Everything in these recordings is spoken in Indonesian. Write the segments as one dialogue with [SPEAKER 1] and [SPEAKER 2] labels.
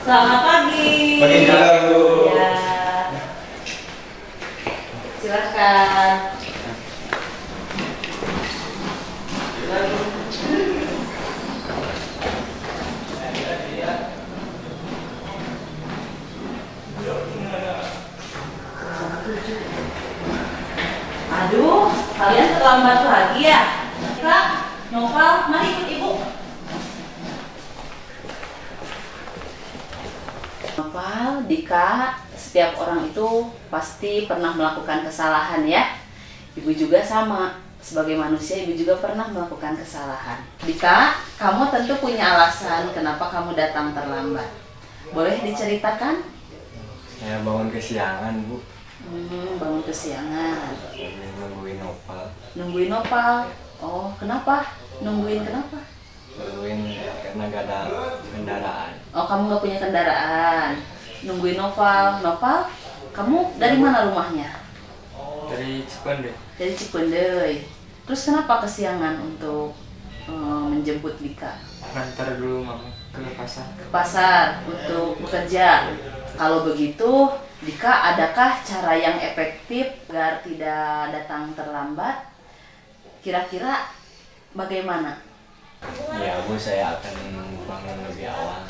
[SPEAKER 1] Selamat pagi.
[SPEAKER 2] Pagi juga, Bu.
[SPEAKER 1] Ya. Silakan. Aduh, kalian terlambat lagi ya? Kak, Noval, mari ikut ibu. Noval, Dika, setiap orang itu pasti pernah melakukan kesalahan ya. Ibu juga sama, sebagai manusia ibu juga pernah melakukan kesalahan. Dika, kamu tentu punya alasan kenapa kamu datang terlambat. Boleh diceritakan?
[SPEAKER 2] Saya bangun kesiangan, Bu.
[SPEAKER 1] Bangun kesiangan.
[SPEAKER 2] Nungguin Nopal.
[SPEAKER 1] Nungguin Nopal. Oh, kenapa? Nungguin kenapa?
[SPEAKER 2] Nungguin karena gak ada kendaraan.
[SPEAKER 1] Oh, kamu nggak punya kendaraan. Nungguin Nopal. Nopal, kamu dari mana rumahnya?
[SPEAKER 2] Dari Cipendei.
[SPEAKER 1] Dari Cipendei. Terus kenapa kesiangan untuk menjemput Dika?
[SPEAKER 2] Ngantar dulu Mama ke pasar.
[SPEAKER 1] Ke pasar untuk bekerja. Kalau begitu, Dika, adakah cara yang efektif agar tidak datang terlambat? Kira-kira bagaimana?
[SPEAKER 2] Ya, Bu, saya akan bangun lebih awal.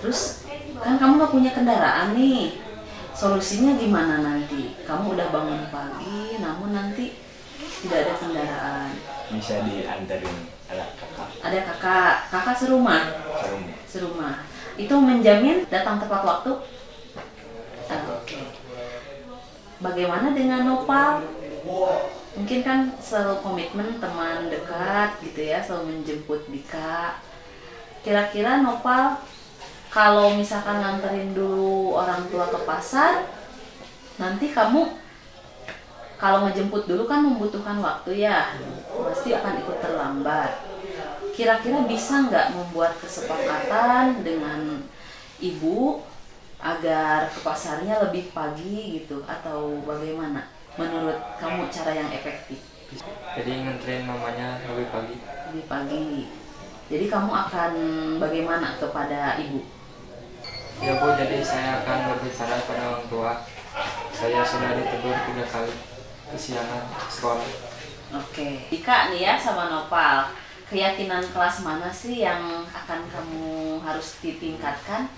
[SPEAKER 1] Terus, kan kamu nggak punya kendaraan nih. Solusinya gimana nanti? Kamu udah bangun pagi, namun nanti tidak ada kendaraan.
[SPEAKER 2] Bisa diantarin ada kakak.
[SPEAKER 1] Ada kakak. Kakak serumah?
[SPEAKER 2] Serumah.
[SPEAKER 1] Serumah. Itu menjamin datang tepat waktu? Oke. Bagaimana dengan Nopal? Mungkin kan selalu komitmen teman dekat gitu ya, selalu menjemput Dika. Kira-kira Nopal kalau misalkan nganterin dulu orang tua ke pasar, nanti kamu kalau ngejemput dulu kan membutuhkan waktu ya, pasti akan ikut terlambat. Kira-kira bisa nggak membuat kesepakatan dengan ibu agar ke pasarnya lebih pagi gitu, atau bagaimana? Menurut kamu cara yang efektif?
[SPEAKER 2] Jadi nganterin mamanya lebih pagi.
[SPEAKER 1] Lebih pagi. Jadi kamu akan bagaimana kepada ibu?
[SPEAKER 2] Ya, Bu, jadi saya akan berbicara pada orang tua. Saya sudah ditegur 3 kali kesiangan sekolah.
[SPEAKER 1] Oke. Dika nih ya sama Nopal, keyakinan kelas mana sih yang akan kamu harus ditingkatkan?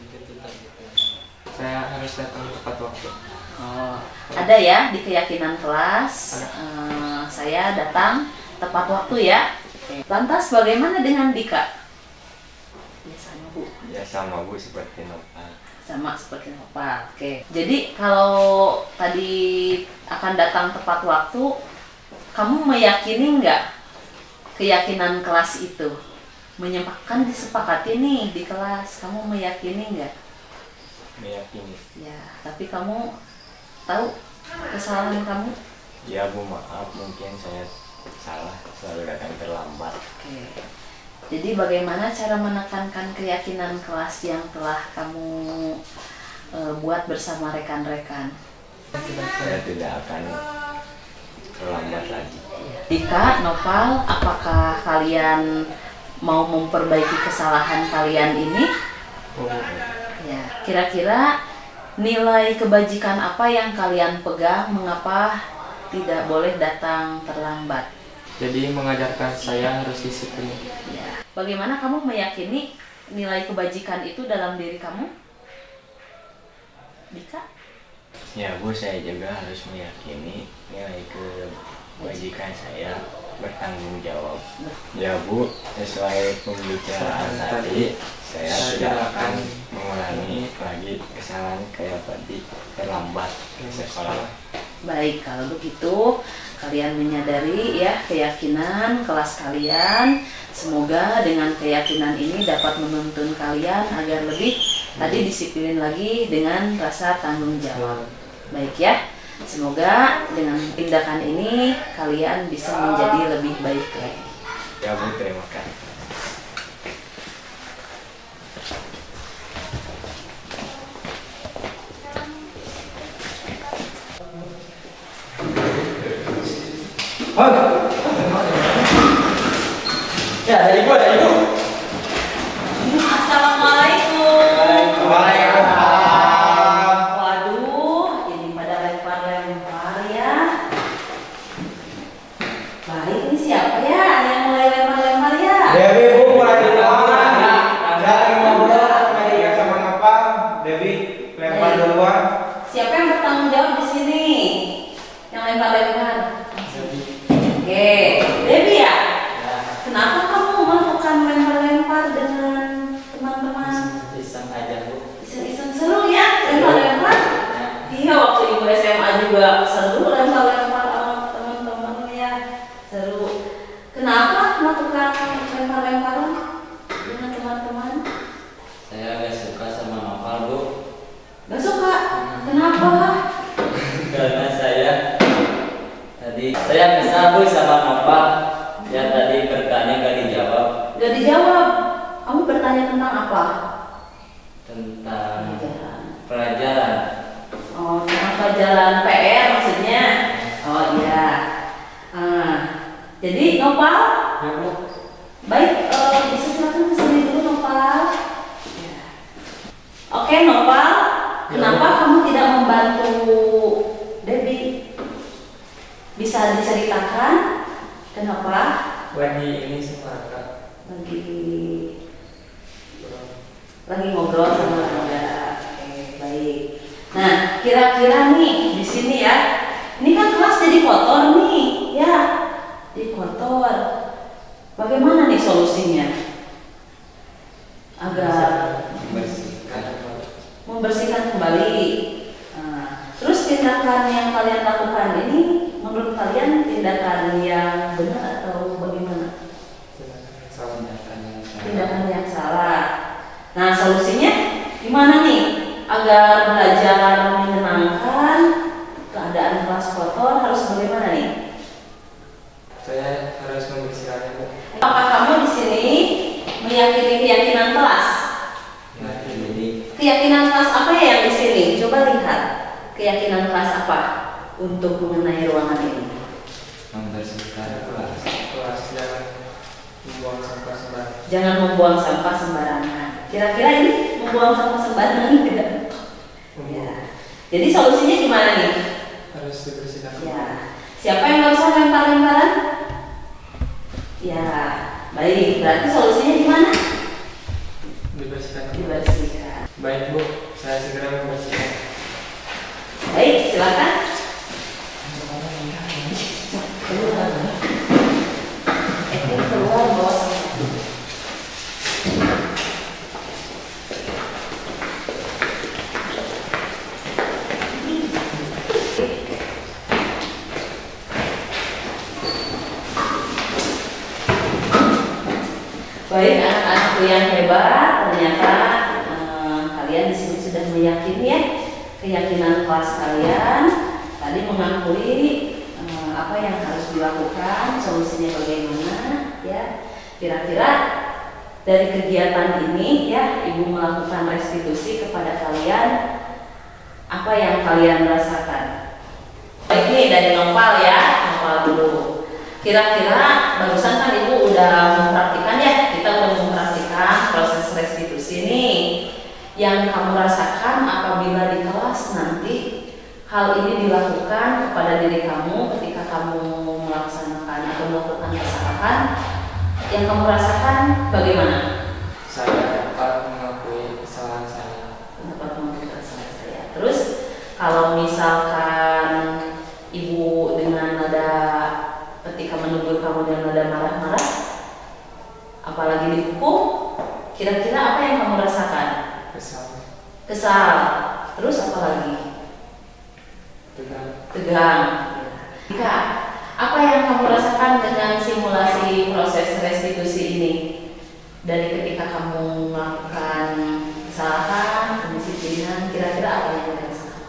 [SPEAKER 2] Saya harus datang tepat waktu.
[SPEAKER 1] Oh, ada ya di keyakinan kelas. Saya datang tepat waktu ya. Oke. Lantas bagaimana dengan Dika? Biasanya Bu.
[SPEAKER 2] Ya, sama, Bu, seperti Nopal.
[SPEAKER 1] Sama seperti Nopal. Oke. Jadi kalau tadi akan datang tepat waktu, kamu meyakini nggak keyakinan kelas itu? Menyepakkan disepakati nih di kelas, kamu meyakini nggak?
[SPEAKER 2] Meyakini.
[SPEAKER 1] Ya, tapi kamu tahu kesalahan kamu?
[SPEAKER 2] Ya, Bu, maaf, mungkin saya salah, selalu datang terlambat.
[SPEAKER 1] Oke. Jadi bagaimana cara menekankan keyakinan kelas yang telah kamu buat bersama rekan-rekan?
[SPEAKER 2] Saya tidak akan terlambat lagi.
[SPEAKER 1] Dika, Nopal, apakah kalian mau memperbaiki kesalahan kalian ini? Ya, kira-kira nilai kebajikan apa yang kalian pegang, mengapa tidak boleh datang terlambat?
[SPEAKER 2] Jadi mengajarkan saya harus disiplin.
[SPEAKER 1] Ya. Bagaimana kamu meyakini nilai kebajikan itu dalam diri kamu? Dika?
[SPEAKER 2] Ya, Bu, saya juga harus meyakini nilai kebajikan saya bertanggung jawab. Ya, Bu, sesuai pembicaraan tadi, saya tidak akan mengulangi lagi kesalahan kayak tadi, terlambat ke sekolah.
[SPEAKER 1] Baik, kalau begitu kalian menyadari ya keyakinan kelas kalian. Semoga dengan keyakinan ini dapat menuntun kalian agar lebih tadi disiplin lagi dengan rasa tanggung jawab. Baik ya, semoga dengan tindakan ini kalian bisa menjadi lebih baik lagi.
[SPEAKER 2] Ya, Bu, terima kasih.
[SPEAKER 1] Assalamualaikum.
[SPEAKER 2] Waalaikumsalam.
[SPEAKER 1] Oke, Debbie ya? Kenapa kamu melakukan lempar-lempar dengan teman-teman?
[SPEAKER 2] Iseng aja Bu.
[SPEAKER 1] Iseng-iseng seru ya lempar-lempar? Iya, waktu ibu SMA juga seru lempar-lempar sama teman-teman ya. Seru. Kenapa melakukan lempar-lemparan dengan teman-teman?
[SPEAKER 2] Saya gak suka sama novel Bu.
[SPEAKER 1] Gak suka? Kenapa?
[SPEAKER 2] Karena saya kesal Bu sama novel. Ya tadi bertanya gak dijawab.
[SPEAKER 1] Gak dijawab. Kamu bertanya tentang apa?
[SPEAKER 2] Tentang pelajaran.
[SPEAKER 1] Oh, tentang pelajaran PR maksudnya? Oh iya. Jadi Nopal,
[SPEAKER 2] Ya Bu.
[SPEAKER 1] baik, bisa silakan kesini dulu Nopal. Ya. Oke Nopal, kenapa kamu tidak membantu Debbie? Bisa diceritakan kenapa?
[SPEAKER 2] Lagi ini sepakat.
[SPEAKER 1] Lagi ngobrol sama Anda. Oke, baik. Nah, kira-kira nih di sini ya, ini kan kelas jadi kotor nih, ya, jadi kotor. Bagaimana nih solusinya? Agar membersihkan kembali. Nah, terus tindakan yang kalian lakukan ini, menurut kalian tindakan yang benar atau bagaimana? Tindakan yang salah. Nah, solusinya gimana nih agar belajar menyenangkan, keadaan kelas kotor harus bagaimana nih?
[SPEAKER 2] Saya harus membersihkannya Bu.
[SPEAKER 1] Apakah kamu di sini meyakini keyakinan kelas?
[SPEAKER 2] Nah, jadi
[SPEAKER 1] Keyakinan kelas apa ya yang di sini? Coba lihat keyakinan kelas apa untuk mengenai ruangan ini.
[SPEAKER 2] membersihkan kelas. Jangan membuang sampah sembarangan.
[SPEAKER 1] Jangan membuang sampah sembarangan. Kira-kira ini membuang sampah sembarangan tidak? Ya. Jadi solusinya gimana nih?
[SPEAKER 2] Harus dibersihkan.
[SPEAKER 1] Ya. Siapa yang nggak usah lempar-lemparan? Ya, baik. Berarti solusinya gimana?
[SPEAKER 2] Dibersihkan.
[SPEAKER 1] Dibersihkan.
[SPEAKER 2] Baik Bu, saya segera membersihkan.
[SPEAKER 1] Baik, silakan. Keluar bawa sampah. Baik, anak-anakku yang hebat, ternyata kalian di sini sudah meyakini ya keyakinan kelas kalian. Tadi mengakui apa yang harus dilakukan, solusinya bagaimana, ya. Kira-kira dari kegiatan ini, ya, Ibu melakukan restitusi kepada kalian. Apa yang kalian rasakan? Baik nih dari Nopal ya, Nopal dulu. Kira-kira barusan kan Ibu udah mempraktikkan ya, kita udah mempraktikkan proses restitusi nih. Yang kamu rasakan apabila di kelas nanti hal ini dilakukan kepada diri kamu ketika kamu melaksanakan atau melakukan kesalahan, yang kamu rasakan bagaimana?
[SPEAKER 2] Saya dapat mengakui kesalahan saya.
[SPEAKER 1] Dapat mengakui kesalahan saya. Terus kalau misalkan Ibu dengan nada ketika menegur kamu dengan nada marah-marah, apalagi dihukum, kira-kira apa yang kamu rasakan? Kesal. Terus apa lagi? Tegang. Ika, apa yang kamu rasakan dengan simulasi proses restitusi ini? Dari ketika kamu melakukan kesalahan, pendisiplinan, kira-kira apa yang kamu rasakan?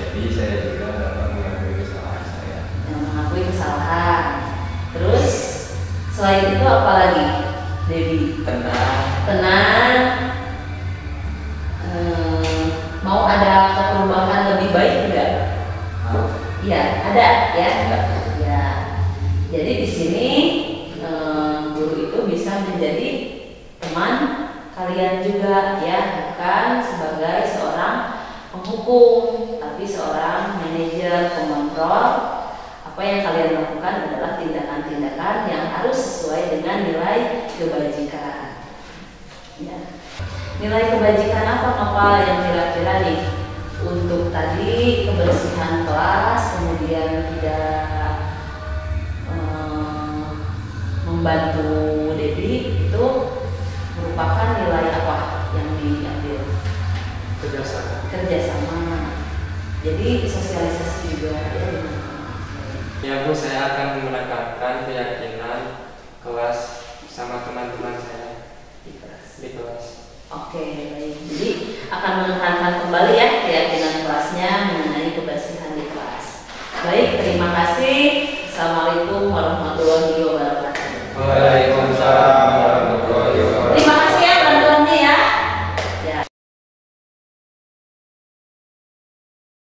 [SPEAKER 2] Jadi saya juga dapat mengakui kesalahan saya.
[SPEAKER 1] Mengakui kesalahan. Terus selain itu apa lagi, Debbie? Tenang. Mau ada perubahan lebih baik enggak? Iya, ada ya. Ya. Jadi di sini guru itu bisa menjadi teman kalian juga ya, bukan sebagai seorang penghukum, tapi seorang manajer pengontrol. Apa yang kalian lakukan adalah tindakan-tindakan yang harus sesuai dengan nilai kebajikan. Ya. Nilai kebajikan apa Nopal yang kira-kira nih untuk tadi kebersihan kelas, kemudian tidak membantu Debbie itu merupakan nilai apa yang diambil? Kerjasama. Jadi sosialisasi juga ya.
[SPEAKER 3] Ya Bu, saya akan menekankan keyakinan kelas sama teman-teman saya di kelas.
[SPEAKER 1] Oke, baik. Jadi akan menekankan kembali ya keyakinan